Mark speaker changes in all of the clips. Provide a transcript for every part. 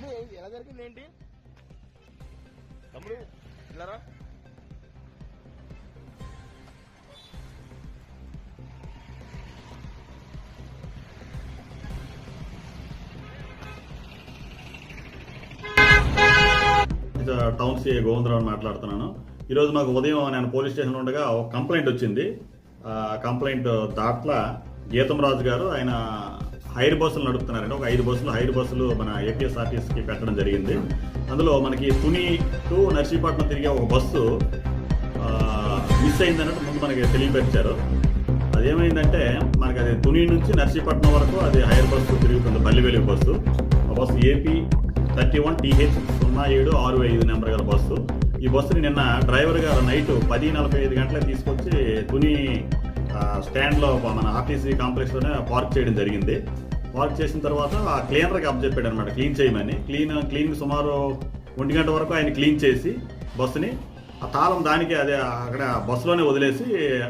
Speaker 1: అదే ఎలా జరిగింది ఏంటి తమ్ముడు ఇలారా
Speaker 2: టౌన్ సిఐ గోవిందరావు మాట్లాడుతున్నాను. ఈరోజు మాకు ఉదయం నేను పోలీస్ స్టేషన్లో ఉండగా ఒక కంప్లైంట్ వచ్చింది. ఆ కంప్లైంట్ దాంట్లో గీతం రాజు గారు ఆయన హైర్ బస్సులు నడుపుతున్నారండి. ఒక 5 హైర్ బస్సులు మన ఏపీఎస్ఆర్టీసీకి పెట్టడం జరిగింది. అందులో మనకి తుని టు నర్సీపట్నం తిరిగే ఒక బస్సు మిస్ అయిందన్నట్టు ముందు మనకి తెలియపరిచారు. అదేమైందంటే మనకి అది తుని నుంచి నర్సీపట్నం వరకు అది హైర్ బస్సు తిరుగుతుంది, పల్లివెలుగు బస్సు. ఆ బస్సు ఏపీ 31TH0765 నెంబర్ గల బస్సు. ఈ బస్సుని నిన్న డ్రైవర్ గారు నైట్ 10:45 గంటలకు తీసుకొచ్చి తుని స్టాండ్లో మన ఆర్టీసీ కాంప్లెక్స్లోనే పార్క్ చేయడం జరిగింది. పార్క్ చేసిన తర్వాత ఆ క్లీనర్కి అప్పచెప్పాడు అనమాట క్లీన్ చేయమని. క్లీన్ సుమారు 1 గంట వరకు ఆయన క్లీన్ చేసి బస్సుని ఆ తాళం దానికి అదే అక్కడ బస్సులోనే వదిలేసి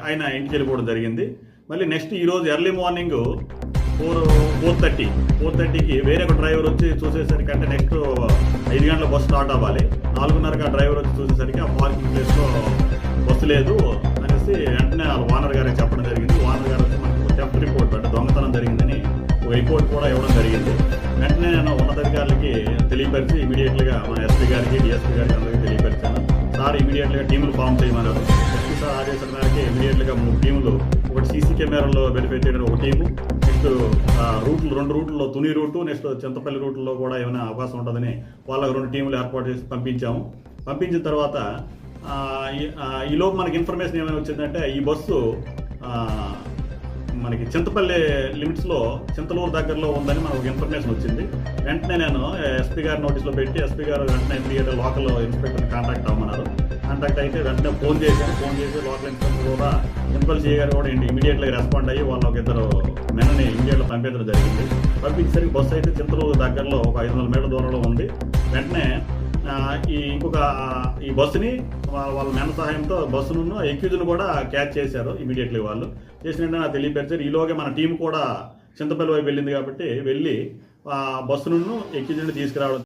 Speaker 2: ఆయన ఇంటికి వెళ్ళిపోవడం జరిగింది. మళ్ళీ నెక్స్ట్ ఈరోజు ఎర్లీ మార్నింగ్ 4:30కి వేరే ఒక డ్రైవర్ వచ్చి చూసేసరికి అంటే నెక్స్ట్ 5 గంటల బస్సు స్టార్ట్ అవ్వాలి. 4:30కి ఆ డ్రైవర్ వచ్చి చూసేసరికి ఆ పార్కింగ్ ప్లేస్లో బస్సు లేదు అనేసి వెంటనే వాళ్ళ ఓనర్ గారికి చెప్పడం జరిగింది. ఓనర్ గారు వచ్చి మనకు థెఫ్ట్ రిపోర్ట్ అంటే దొంగతనం జరిగిందని ఒక రిపోర్ట్ కూడా ఇవ్వడం జరిగింది. వెంటనే నేను ఉన్నతాధికారులకి తెలియపరిచి ఇమీడియట్గా మన ఎస్పీ గారికి డిఎస్పీ గారికి అందరికీ తెలియపరిచాను. సార్ ఇమీడియట్గా టీములు ఫామ్ చేయమన్నారు. ఎస్పీ సార్ ఆదేశాల మేరకి ఇమీడియట్గా 3 టీములు, ఒకటి సీసీ కెమెరాలో వెరిఫై చేయడానికి ఒక టీము, నెక్స్ట్ రూట్లు 2 రూట్లలో తుని రూటు, నెక్స్ట్ చింతపల్లి రూట్లో కూడా ఏమైనా అవకాశం ఉంటుందని వాళ్ళకి 2 టీములు ఏర్పాటు చేసి పంపించాము. పంపించిన తర్వాత ఈలోపు మనకి ఇన్ఫర్మేషన్ ఏమైనా వచ్చిందంటే ఈ బస్సు మనకి చింతపల్లి లిమిట్స్లో చింతలూరు దగ్గరలో ఉందని మనకు ఇన్ఫర్మేషన్ వచ్చింది. వెంటనే నేను ఎస్పీ గారి నోటీస్లో పెట్టి ఎస్పీ గారు వెంటనే ఇమీడియట్ లోకల్ ఇన్స్పెక్టర్ని కాంటాక్ట్ అవ్వమన్నారు. కాంటాక్ట్ అయితే వెంటనే ఫోన్ చేసి లోకల్ ఇన్స్పెక్టర్ కూడా చింతపల్లి సిఐ గారు కూడా ఇమీడియట్గా రెస్పాండ్ అయ్యి వాళ్ళ ఒక 2 మెన్ని ఇమీడియట్గా పంపించడం జరిగింది. పంపించేసరికి బస్సు అయితే చింతలూరు దగ్గరలో ఒక 500 మీటర్ల దూరంలో ఉంది. వెంటనే ఈ బస్సుని వాళ్ళ మెన్న సహాయంతో బస్సును ఎక్యూజ్ను కూడా క్యాచ్ చేశారు. ఇమీడియట్లీ వాళ్ళు చేసిన నాకు తెలియపరిచారు. ఈలోగా మన టీం కూడా చింతపల్లి వైపు వెళ్ళింది కాబట్టి వెళ్ళి బస్సును ఎక్యూజ్ని తీసుకురావడం